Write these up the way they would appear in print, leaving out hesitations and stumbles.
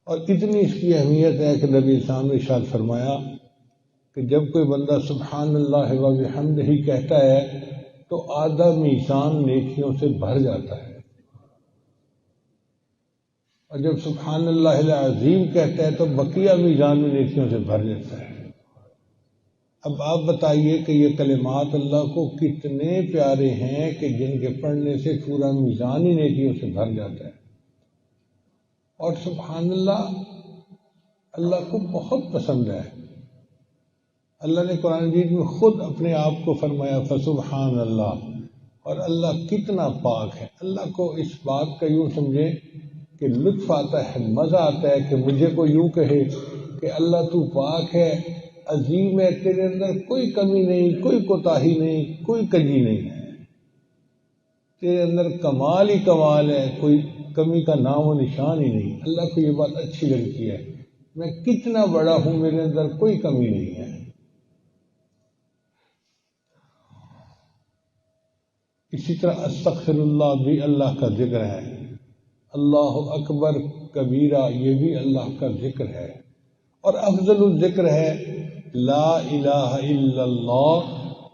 اور اتنی اس کی اہمیت ہے کہ نبی اسلام نے ارشاد فرمایا کہ جب کوئی بندہ سبحان اللہ و بحمدہ کہتا ہے تو آدھا میزان نیکیوں سے بھر جاتا ہے، اور جب سبحان اللہ العظیم کہتا ہے تو بقیہ میزان میں نیکیوں سے بھر جاتا ہے۔ اب آپ بتائیے کہ یہ کلمات اللہ کو کتنے پیارے ہیں کہ جن کے پڑھنے سے پورا میزان ہی نیکیوں سے بھر جاتا ہے۔ اور سبحان اللہ اللہ کو بہت پسند ہے۔ اللہ نے قرآن مجید میں خود اپنے آپ کو فرمایا فسبحان اللہ، اور اللہ کتنا پاک ہے۔ اللہ کو اس بات کا یوں سمجھے کہ لطف آتا ہے، مزہ آتا ہے کہ مجھے کوئی یوں کہے کہ اللہ تو پاک ہے، عظیم ہے، تیرے اندر کوئی کمی نہیں، کوئی کوتاہی نہیں، کوئی کجی نہیں ہے، تیرے اندر کمال ہی کمال ہے، کوئی کمی کا نام و نشان ہی نہیں۔ اللہ کو یہ بات اچھی لگتی ہے، میں کتنا بڑا ہوں، میرے اندر کوئی کمی نہیں ہے۔ اسی طرح استغفر اللہ بھی اللہ کا ذکر ہے، اللہ اکبر کبیرہ یہ بھی اللہ کا ذکر ہے، اور افضل الذکر ہے لا الہ الا اللہ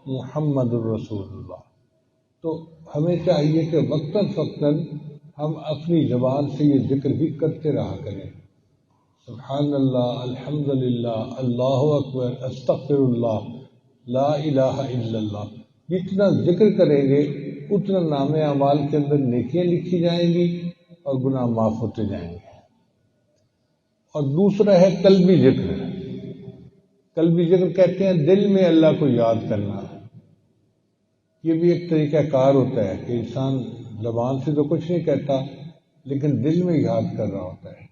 محمد الرسول اللہ۔ تو ہمیں چاہیے کہ وقتاً فوقتاً ہم اپنی زبان سے یہ ذکر بھی کرتے رہا کریں، سبحان اللہ، الحمدللہ، اللہ اکبر، استغفر اللہ، لا الہ الا اللہ۔ جتنا ذکر کریں گے اتنا نام اعمال کے اندر نیکیاں لکھی جائیں گی اور گناہ معاف ہوتے جائیں گے۔ اور دوسرا ہے قلبی ذکر۔ قلبی ذکر کہتے ہیں دل میں اللہ کو یاد کرنا۔ یہ بھی ایک طریقہ کار ہوتا ہے کہ انسان زبان سے تو کچھ نہیں کہتا لیکن دل میں یاد کر رہا ہوتا ہے۔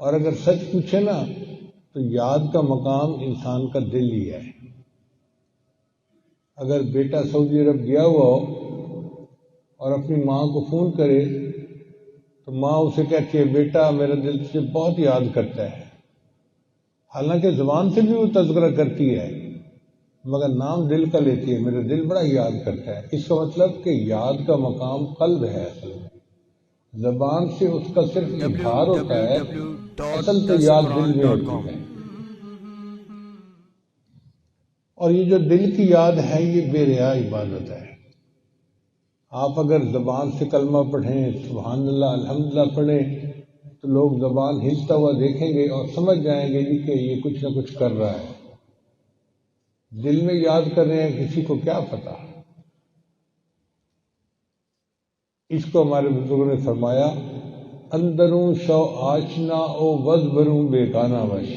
اور اگر سچ پوچھے نا تو یاد کا مقام انسان کا دل ہی ہے۔ اگر بیٹا سعودی عرب گیا ہوا ہو اور اپنی ماں کو فون کرے تو ماں اسے کہتی ہے بیٹا میرا دل تجھے بہت یاد کرتا ہے، حالانکہ زبان سے بھی وہ تذکرہ کرتی ہے مگر نام دل کا لیتی ہے، میرا دل بڑا یاد کرتا ہے۔ اس کا مطلب کہ یاد کا مقام قلب ہے، اصل میں زبان سے اس کا صرف اظہار ہوتا ہے، اصل تو یاد دل میں ہوتی ہے۔ اور یہ جو دل کی یاد ہے یہ بے ریا عبادت ہے۔ آپ اگر زبان سے کلمہ پڑھیں، سبحان اللہ، الحمدللہ پڑھیں تو لوگ زبان ہلتا ہوا دیکھیں گے اور سمجھ جائیں گے کہ یہ کچھ نہ کچھ کر رہا ہے۔ دل میں یاد کر رہے ہیں کسی کو کیا پتا۔ اس کو ہمارے بزرگوں نے فرمایا اندروں شو آشنا او وز بروں بیگانہ وش،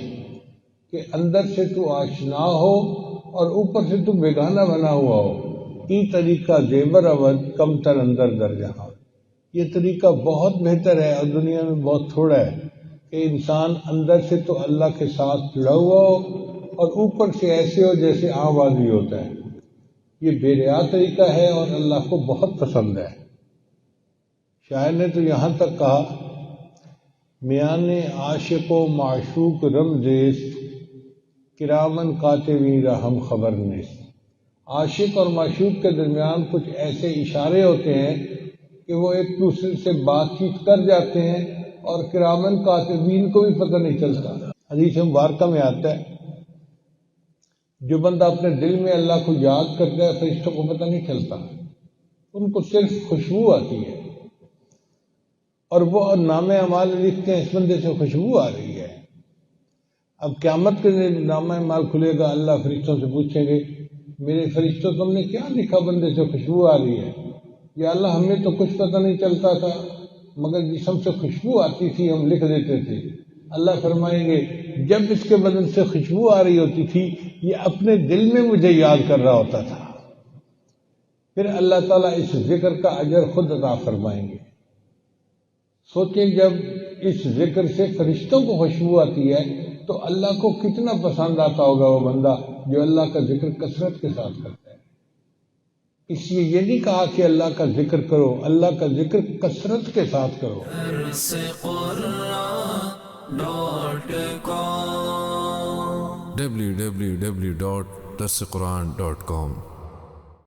کہ اندر سے تو آشنا ہو اور اوپر سے تو بیگانہ بنا ہوا ہو۔ ای طریقہ زیبر اود کم تر اندر در جہاں، یہ طریقہ بہت بہتر ہے اور دنیا میں بہت تھوڑا ہے کہ انسان اندر سے تو اللہ کے ساتھ جڑا ہوا ہو اور اوپر سے ایسے ہو جیسے عام آدمی ہوتا ہے۔ یہ بے ریا طریقہ ہے اور اللہ کو بہت پسند ہے۔ شاعر نے تو یہاں تک کہا میان عاشق و معشوق رمزیست کرامن کاتبین را ہم خبر نیست۔ عاشق اور معشوق کے درمیان کچھ ایسے اشارے ہوتے ہیں کہ وہ ایک دوسرے سے بات چیت کر جاتے ہیں اور کرامن کاتبین کو بھی پتہ نہیں چلتا۔ حدیث مبارکہ میں آتا ہے جو بندہ اپنے دل میں اللہ کو یاد کرتا ہے فرشتوں کو پتہ نہیں چلتا، ان کو صرف خوشبو آتی ہے اور وہ نام اعمال لکھتے ہیں اس بندے سے خوشبو آ رہی ہے۔ اب قیامت کے دن نام اعمال کھلے گا، اللہ فرشتوں سے پوچھیں گے میرے فرشتوں تم نے کیا لکھا بندے سے خوشبو آ رہی ہے؟ یا اللہ ہمیں تو کچھ پتہ نہیں چلتا تھا مگر جسم سے خوشبو آتی تھی ہم لکھ دیتے تھے۔ اللہ فرمائیں گے جب اس کے بدن سے خوشبو آ رہی ہوتی تھی یہ اپنے دل میں مجھے یاد کر رہا ہوتا تھا۔ پھر اللہ تعالیٰ اس ذکر کا اجر خود عطا فرمائیں گے۔ سوچیں جب اس ذکر سے فرشتوں کو خوشبو آتی ہے تو اللہ کو کتنا پسند آتا ہوگا وہ بندہ جو اللہ کا ذکر کثرت کے ساتھ کرتا ہے۔ اس لیے یہ نہیں کہا کہ اللہ کا ذکر کرو، اللہ کا ذکر کثرت کے ساتھ کرو۔ www.darsequran.com